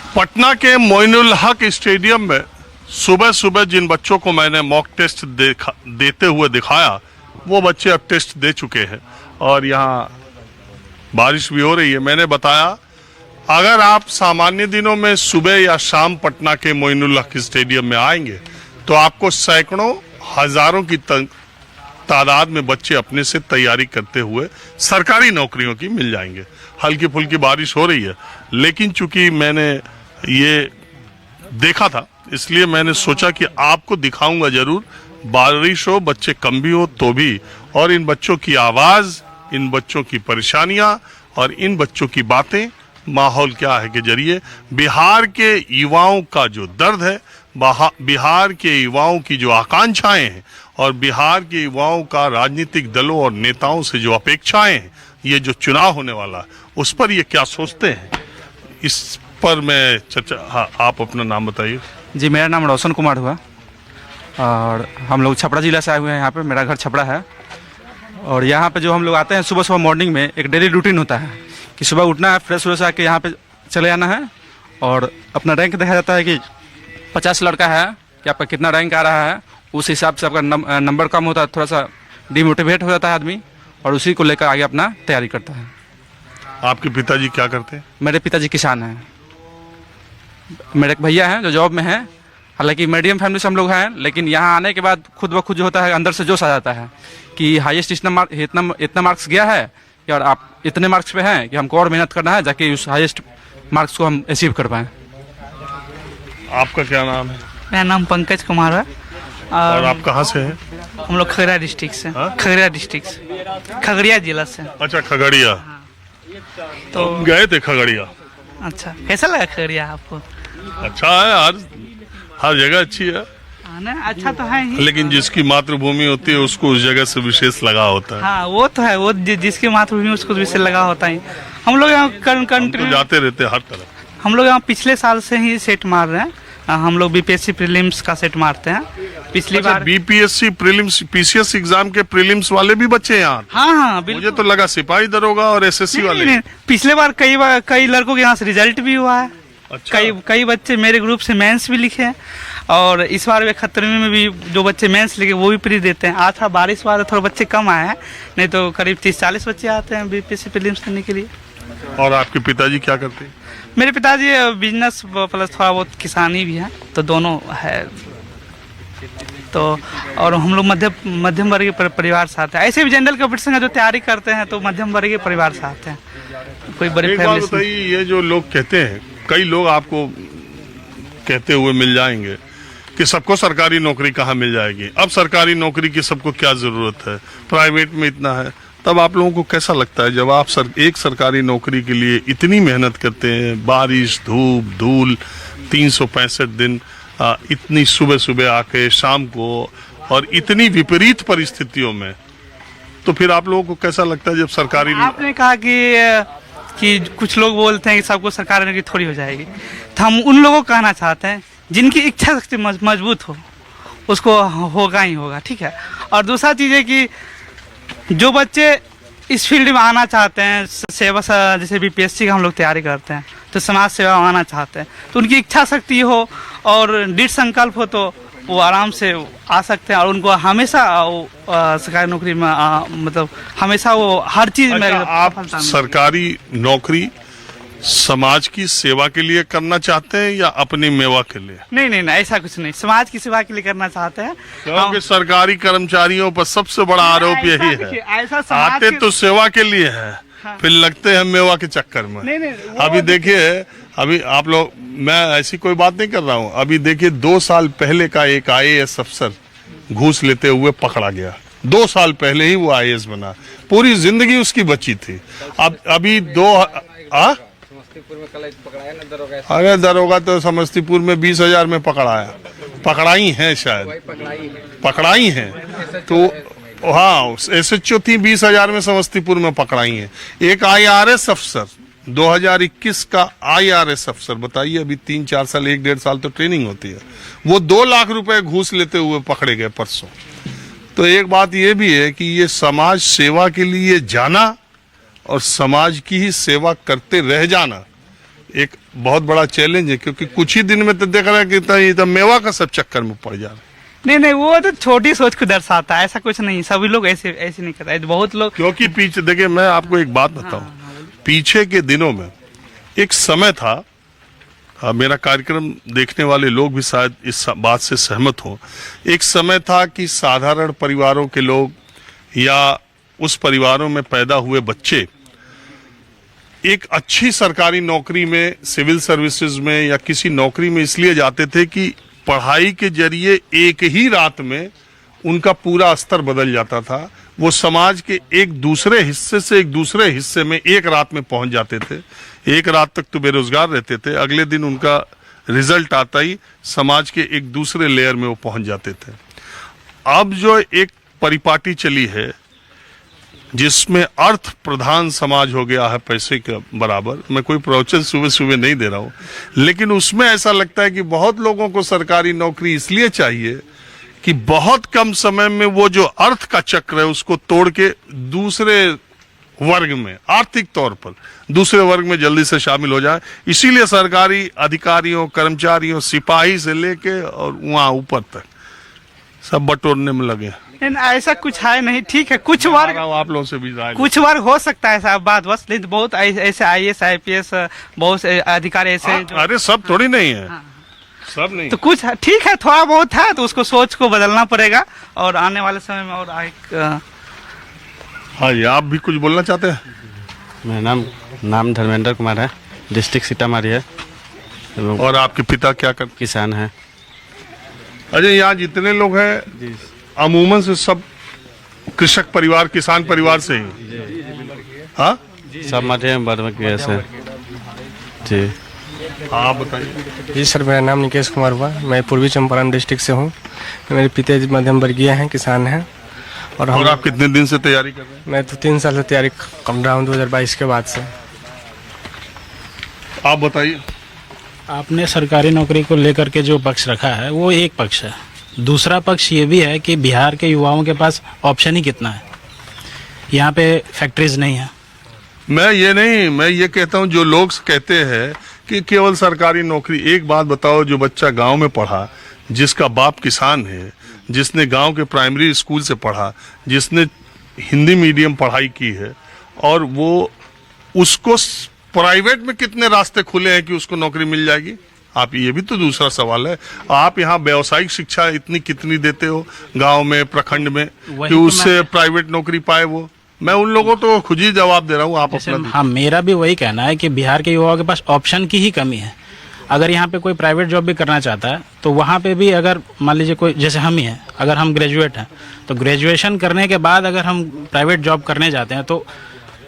पटना के मोइनुल हक स्टेडियम में सुबह सुबह जिन बच्चों को मैंने मॉक टेस्ट देते हुए दिखाया, वो बच्चे अब टेस्ट दे चुके हैं और यहाँ बारिश भी हो रही है। मैंने बताया अगर आप सामान्य दिनों में सुबह या शाम पटना के मोइनुल हक स्टेडियम में आएंगे तो आपको सैकड़ों हजारों की तादाद में बच्चे अपने से तैयारी करते हुए सरकारी नौकरियों की मिल जाएंगे। हल्की फुल्की बारिश हो रही है, लेकिन चूंकि मैंने ये देखा था इसलिए मैंने सोचा कि आपको दिखाऊंगा जरूर। बारिश हो, बच्चे कम भी हो तो भी, और इन बच्चों की आवाज, इन बच्चों की परेशानियां और इन बच्चों की बातें माहौल क्या है के जरिए बिहार के युवाओं का जो दर्द है, बिहार के युवाओं की जो आकांक्षाएं हैं और बिहार के युवाओं का राजनीतिक दलों और नेताओं से जो अपेक्षाएं हैं, ये जो चुनाव होने वाला उस पर ये क्या सोचते हैं, इस पर मैं चर्चा। हाँ, आप अपना नाम बताइए। जी, मेरा नाम रोशन कुमार हुआ और हम लोग छपरा जिला से आए हुए हैं। यहाँ पे मेरा घर छपरा है और यहाँ पे जो हम लोग आते हैं सुबह सुबह मॉर्निंग में एक डेली रूटीन होता है कि सुबह उठना है, फ्रेश व्रेश आके यहाँ पे चले जाना है और अपना रैंक देखा जाता है कि 50 लड़का है कि आपका कितना रैंक आ रहा है। उस हिसाब से आपका नंबर कम होता है, थोड़ा सा डिमोटिवेट हो जाता है आदमी और उसी को लेकर आगे अपना तैयारी करता है। आपके पिताजी क्या करते हैं? मेरे पिताजी किसान हैं। मेरे एक भैया हैं जो जॉब में हैं। हालांकि मीडियम फैमिली से हम लोग हैं, लेकिन यहाँ आने के बाद खुद ब खुद जो होता है अंदर से जोश आ जाता है कि हाईएस्ट इतना मार्क्स गया है और आप इतने मार्क्स पे हैं कि हमको और मेहनत करना है जाके उस हाईएस्ट मार्क्स को हम अचीव कर पाएँ। आपका क्या नाम है? मेरा नाम पंकज कुमार है और आप कहाँ से हैं? हम लोग खगड़िया डिस्ट्रिक्ट से। खगड़िया डिस्ट्रिक्ट से, खगड़िया जिला से। अच्छा, खगड़िया। तो गए थे खगड़िया। अच्छा, कैसा लगा खगड़िया आपको? अच्छा है, हर जगह अच्छी है ना, अच्छा तो है ही, लेकिन जिसकी मातृभूमि होती है उसको उस जगह से विशेष लगा होता है। हाँ, वो तो है, वो जिसकी मातृभूमि उसको विशेष लगा होता है। हम लोग यहाँ तो जाते रहते हर तरफ। हम लोग यहाँ पिछले साल से ही सेट मार रहे हैं। हम लोग बीपीएससी प्रीलिम्स का सेट मारते हैं। पिछली बार बीपीएससी प्रीलिम्स, पीसीएस एग्जाम के प्रीलिम्स वाले भी बच्चे हैं यहाँ? हाँ, मुझे तो लगा सिपाही दरोगा और एसएससी वाले। नहीं, पिछले बार कई लड़कों के यहाँ से रिजल्ट भी हुआ है। अच्छा। कई बच्चे मेरे ग्रुप से मेंस भी लिखे हैं और इस बार वे 11वीं में भी जो बच्चे मेंस लिखे वो भी प्री देते हैं। आज था बारिश हुआ, थोड़ा बच्चे कम आए हैं, नहीं तो करीब 30-40 बच्चे आते हैं बीपीएससी प्रीलिम्स करने के लिए। और आपके पिताजी क्या करते हैं? मेरे पिताजी बिजनेस प्लस थोड़ा बहुत किसानी भी है, तो दोनों है। तो और हम लोग मध्यम वर्गीय परिवार से आते हैं। ऐसे भी जनरल कॉम्पिटिशन का जो तैयारी करते हैं तो मध्यम वर्गीय परिवार से आते हैं, कोई बड़ी फैमिली से। ये जो लोग कहते हैं, कई लोग आपको कहते हुए मिल जाएंगे कि सबको सरकारी नौकरी कहाँ मिल जाएगी, अब सरकारी नौकरी की सबको क्या जरूरत है, प्राइवेट में इतना है। तब आप लोगों को कैसा लगता है जब आप एक सरकारी नौकरी के लिए इतनी मेहनत करते हैं, बारिश, धूप, धूल, 365 दिन, इतनी सुबह सुबह आके शाम को, और इतनी विपरीत परिस्थितियों में, तो फिर आप लोगों को कैसा लगता है जब सरकारी? आपने कहा कि कुछ लोग बोलते हैं कि सबको सरकारी नौकरी थोड़ी हो जाएगी, तो हम उन लोगों को कहना चाहते हैं जिनकी इच्छा शक्ति मजबूत हो उसको होगा ही होगा, ठीक है। और दूसरा चीज़ है कि जो बच्चे इस फील्ड में आना चाहते हैं, सेवा जैसे बीपीएससी का हम लोग तैयारी करते हैं तो समाज सेवा में आना चाहते हैं, तो उनकी इच्छा शक्ति हो और दृढ़ संकल्प हो तो वो आराम से आ सकते हैं और उनको हमेशा सरकारी नौकरी में मतलब हमेशा वो हर चीज में। आप सरकारी नौकरी समाज की सेवा के लिए करना चाहते हैं या अपनी मेवा के लिए? नहीं, ऐसा कुछ नहीं, समाज की सेवा के लिए करना चाहते हैं। क्योंकि सरकारी कर्मचारियों पर सबसे बड़ा आरोप यही है, ऐसा आते तो सेवा के लिए है, फिर लगते हैं मेवा के चक्कर में। नहीं, अभी देखिए, अभी आप लोग, मैं ऐसी कोई बात नहीं कर रहा हूँ, अभी देखिए 2 साल पहले का एक IAS अफसर घूस लेते हुए पकड़ा गया। 2 साल पहले ही वो IAS बना, पूरी जिंदगी उसकी बची थी। अब अभी अरे दरोगा तो समस्तीपुर में 20,000 में पकड़ाई हैं, शायद पकड़ाई हैं। तो हाँ, SHO थी 20,000 में समस्तीपुर में पकड़ाई हैं। एक IRS अफसर 2021 का IRS अफसर, बताइए, अभी 3-4 साल 1-1.5 साल तो ट्रेनिंग होती है, वो 2 लाख रुपए घूस लेते हुए पकड़े गए परसों। तो एक बात ये भी है कि ये समाज सेवा के लिए जाना और समाज की ही सेवा करते रह जाना एक बहुत बड़ा चैलेंज है, क्योंकि कुछ ही दिन में तो देख रहा है कि ये तो मेवा का सब चक्कर में पड़ जा रहा है। नहीं नहीं, वो तो छोटी सोच को दर्शाता है, ऐसा कुछ नहीं, सभी लोग ऐसे ऐसे नहीं करते, बहुत लोग। क्योंकि पीछे देखिए, मैं आपको एक बात बताऊं, पीछे के दिनों में एक समय था, मेरा कार्यक्रम देखने वाले लोग भी शायद इस बात से सहमत हो, एक समय था कि साधारण परिवारों के लोग या उस परिवारों में पैदा हुए बच्चे एक अच्छी सरकारी नौकरी में, सिविल सर्विसेज में या किसी नौकरी में इसलिए जाते थे कि पढ़ाई के जरिए एक ही रात में उनका पूरा स्तर बदल जाता था। वो समाज के एक दूसरे हिस्से से एक दूसरे हिस्से में एक रात में पहुंच जाते थे। एक रात तक तो बेरोजगार रहते थे, अगले दिन उनका रिजल्ट आता ही समाज के एक दूसरे लेयर में वो पहुंच जाते थे। अब जो एक परिपाटी चली है जिसमें अर्थ प्रधान समाज हो गया है पैसे के बराबर, मैं कोई प्रवचन सुबह सुबह नहीं दे रहा हूं, लेकिन उसमें ऐसा लगता है कि बहुत लोगों को सरकारी नौकरी इसलिए चाहिए कि बहुत कम समय में वो जो अर्थ का चक्र है उसको तोड़ के दूसरे वर्ग में, आर्थिक तौर पर दूसरे वर्ग में जल्दी से शामिल हो जाए। इसीलिए सरकारी अधिकारियों, कर्मचारियों, सिपाही से लेके और वहां ऊपर तक सब बटोरने में लगे। ऐसा कुछ है नहीं, ठीक है, कुछ वर्ग आप लोगों से भी कुछ वर्ग हो सकता है ऐसा बात, बस लेकिन बहुत ऐसे IAS IPS बहुत से अधिकारी ऐसे अरे सब थोड़ी नहीं है, सब नहीं तो कुछ ठीक है, थोड़ा बहुत है, तो उसको सोच को बदलना पड़ेगा और आने वाले समय में। और हाँ, ये आप भी कुछ बोलना चाहते हैं? मेरा नाम धर्मेंद्र कुमार है, डिस्ट्रिक्ट सीतामढ़ी है। और आपके पिता क्या करते? किसान है। अजय, यहाँ जितने लोग हैं अमूमन से सब कृषक परिवार, किसान परिवार से ही? हाँ, सब मध्य वर्ग के से। जी आप बताइए। जी सर, मेरा नाम निकेश कुमार हुआ, मैं पूर्वी चंपारण डिस्ट्रिक्ट से हूँ। मेरे पिताजी मध्यम वर्गीय हैं, किसान हैं। और आप कितने दिन से तैयारी कर रहे हैं? मैं तो 3 साल से तैयारी कर रहा हूँ, 2022 के बाद से। आप बताइए। आपने सरकारी नौकरी को लेकर के जो पक्ष रखा है वो एक पक्ष है, दूसरा पक्ष ये भी है कि बिहार के युवाओं के पास ऑप्शन ही कितना है, यहाँ पे फैक्ट्रीज नहीं है। मैं ये कहता हूँ, जो लोग कहते हैं कि केवल सरकारी नौकरी, एक बात बताओ, जो बच्चा गांव में पढ़ा, जिसका बाप किसान है, जिसने गांव के प्राइमरी स्कूल से पढ़ा, जिसने हिंदी मीडियम पढ़ाई की है, और वो उसको प्राइवेट में कितने रास्ते खुले हैं कि उसको नौकरी मिल जाएगी? आप, ये भी तो दूसरा सवाल है। आप यहाँ व्यावसायिक शिक्षा इतनी कितनी देते हो गांव में, प्रखंड में, कि उससे प्राइवेट नौकरी पाए वो? मैं उन लोगों तो खुद ही जवाब दे रहा हूँ, आप अपना। हाँ, मेरा भी वही कहना है कि बिहार के युवाओं के पास ऑप्शन की ही कमी है। अगर यहाँ पे कोई प्राइवेट जॉब भी करना चाहता है तो वहाँ पे भी, अगर मान लीजिए कोई, जैसे हम ही हैं, अगर हम ग्रेजुएट हैं तो ग्रेजुएशन करने के बाद अगर हम प्राइवेट जॉब करने जाते हैं तो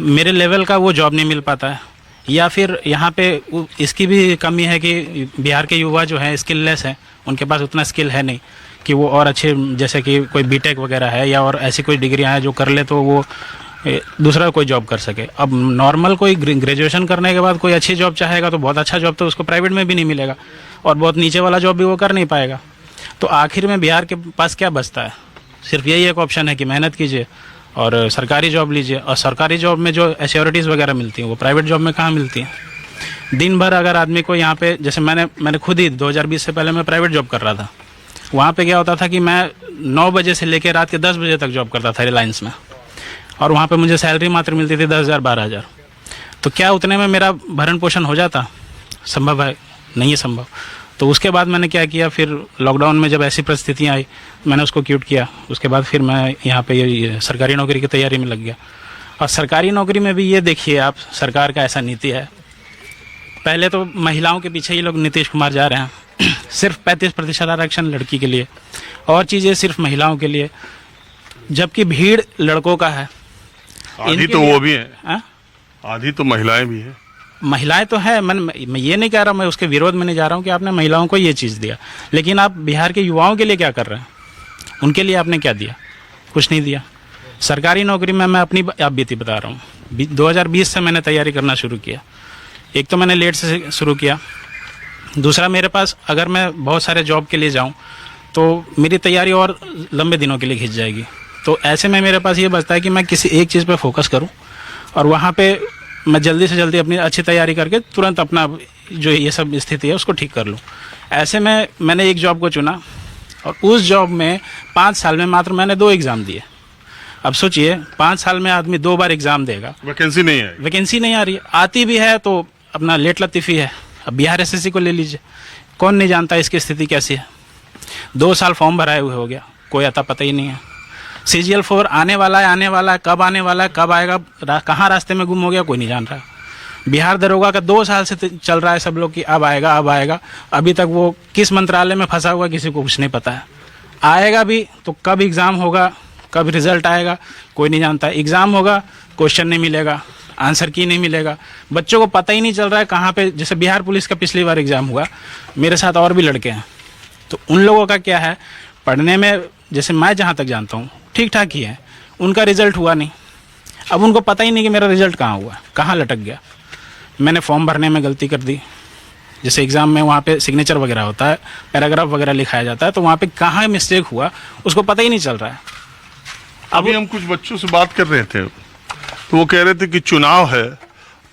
मेरे लेवल का वो जॉब नहीं मिल पाता है। या फिर यहाँ पे इसकी भी कमी है कि बिहार के युवा जो है स्किललेस हैं, उनके पास उतना स्किल है नहीं कि वो और अच्छे, जैसे कि कोई बीटेक वगैरह है या और ऐसी कोई डिग्रियाँ हैं जो कर ले तो वो दूसरा कोई जॉब कर सके। अब नॉर्मल कोई ग्रेजुएशन करने के बाद कोई अच्छी जॉब चाहेगा तो बहुत अच्छा जॉब तो उसको प्राइवेट में भी नहीं मिलेगा, और बहुत नीचे वाला जॉब भी वो कर नहीं पाएगा। तो आखिर में बिहार के पास क्या बचता है? सिर्फ यही एक ऑप्शन है कि मेहनत कीजिए और सरकारी जॉब लीजिए, और सरकारी जॉब में जो एश्योरिटीज़ वगैरह मिलती हैं वो प्राइवेट जॉब में कहाँ मिलती हैं। दिन भर अगर आदमी को यहाँ पे, जैसे मैंने खुद ही 2020 से पहले मैं प्राइवेट जॉब कर रहा था, वहाँ पे क्या होता था कि मैं 9 बजे से लेकर रात के 10 बजे तक जॉब करता था रिलायंस में, और वहाँ पे मुझे सैलरी मात्र मिलती थी 10,000 12,000। तो क्या उतने में मेरा भरण पोषण हो जाता? संभव है? नहीं है संभव। तो उसके बाद मैंने क्या किया, फिर लॉकडाउन में जब ऐसी परिस्थितियाँ आई मैंने उसको क्यूट किया। उसके बाद फिर मैं यहाँ पे ये सरकारी नौकरी की तैयारी में लग गया। और सरकारी नौकरी में भी ये देखिए आप, सरकार का ऐसा नीति है, पहले तो महिलाओं के पीछे ही लोग नीतीश कुमार जा रहे हैं सिर्फ 35% आरक्षण लड़की के लिए, और चीज़ें सिर्फ महिलाओं के लिए, जबकि भीड़ लड़कों का है। आधी तो वो भी है, आधी तो महिलाएं भी हैं। महिलाएं तो है, मैं ये नहीं कह रहा, मैं उसके विरोध में नहीं जा रहा हूँ कि आपने महिलाओं को ये चीज़ दिया, लेकिन आप बिहार के युवाओं के लिए क्या कर रहे हैं? उनके लिए आपने क्या दिया? कुछ नहीं दिया। सरकारी नौकरी में मैं अपनी आप बीती बता रहा हूँ, 2020 से मैंने तैयारी करना शुरू किया। एक तो मैंने लेट से शुरू किया, दूसरा मेरे पास अगर मैं बहुत सारे जॉब के लिए जाऊँ तो मेरी तैयारी और लंबे दिनों के लिए खिंच जाएगी। तो ऐसे में मेरे पास ये बचता है कि मैं किसी एक चीज़ पे फोकस करूं और वहाँ पे मैं जल्दी से जल्दी अपनी अच्छी तैयारी करके तुरंत अपना जो ये सब स्थिति है उसको ठीक कर लूँ। ऐसे में मैंने एक जॉब को चुना और उस जॉब में 5 साल में मात्र मैंने 2 एग्ज़ाम दिए। अब सोचिए 5 साल में आदमी 2 बार एग्ज़ाम देगा, वैकेंसी नहीं है। वैकेंसी नहीं आ रही है, आती भी है तो अपना लेट लतीफ़ी है। अब बिहार एसएससी को ले लीजिए, कौन नहीं जानता इसकी स्थिति कैसी है। 2 साल फॉर्म भराए हुए हो गया, कोई अता पता ही नहीं है। CGL 4 आने वाला है, कब आने वाला है, कब आएगा, कहाँ रास्ते में गुम हो गया, कोई नहीं जान रहा। बिहार दरोगा का 2 साल से चल रहा है सब लोग कि अब आएगा। अभी तक वो किस मंत्रालय में फंसा हुआ किसी को कुछ नहीं पता है। आएगा भी तो कब एग्ज़ाम होगा, कब रिजल्ट आएगा, कोई नहीं जानता। एग्ज़ाम होगा, क्वेश्चन नहीं मिलेगा, आंसर की नहीं मिलेगा, बच्चों को पता ही नहीं चल रहा है कहाँ पे। जैसे बिहार पुलिस का पिछली बार एग्ज़ाम हुआ, मेरे साथ और भी लड़के हैं, तो उन लोगों का क्या है, पढ़ने में जैसे मैं जहाँ तक जानता हूँ ठीक ठाक ही है, उनका रिजल्ट हुआ नहीं। अब उनको पता ही नहीं कि मेरा रिजल्ट कहाँ हुआ, कहाँ लटक गया। मैंने फॉर्म भरने में गलती कर दी, जैसे एग्ज़ाम में वहाँ पे सिग्नेचर वगैरह होता है, पैराग्राफ वगैरह लिखाया जाता है, तो वहाँ पे कहाँ मिस्टेक हुआ उसको पता ही नहीं चल रहा है। अभी हम कुछ बच्चों से बात कर रहे थे, तो वो कह रहे थे कि चुनाव है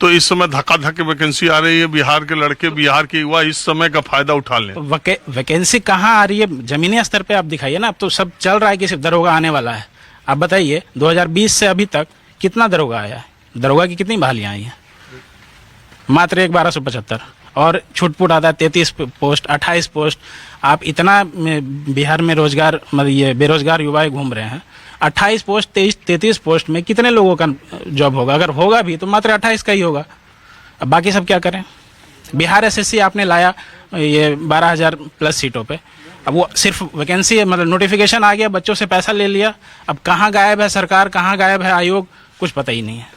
तो इस समय धक्का वैकेंसी आ रही है, बिहार के लड़के, बिहार के युवा इस समय का फायदा उठा लें। तो वैकेंसी कहाँ आ रही है, जमीनी स्तर पे आप दिखाइए ना। अब तो सब चल रहा है कि सिर्फ दरोगा आने वाला है। आप बताइए 2020 से अभी तक कितना दरोगा आया है, दरोगा की कितनी बहालियाँ आई हैं? मात्र 1275। और छुटपुट आता है 33 पोस्ट, 28 पोस्ट। आप इतना बिहार में रोजगार, मतलब ये बेरोजगार युवा घूम रहे हैं, 28 पोस्ट 33 पोस्ट में कितने लोगों का जॉब होगा? अगर होगा भी तो मात्र 28 का ही होगा। अब बाकी सब क्या करें? बिहार एसएससी आपने लाया ये 12,000 प्लस सीटों पे, अब वो सिर्फ वैकेंसी, मतलब नोटिफिकेशन आ गया, बच्चों से पैसा ले लिया। अब कहाँ गायब है सरकार, कहाँ गायब है आयोग, कुछ पता ही नहीं है।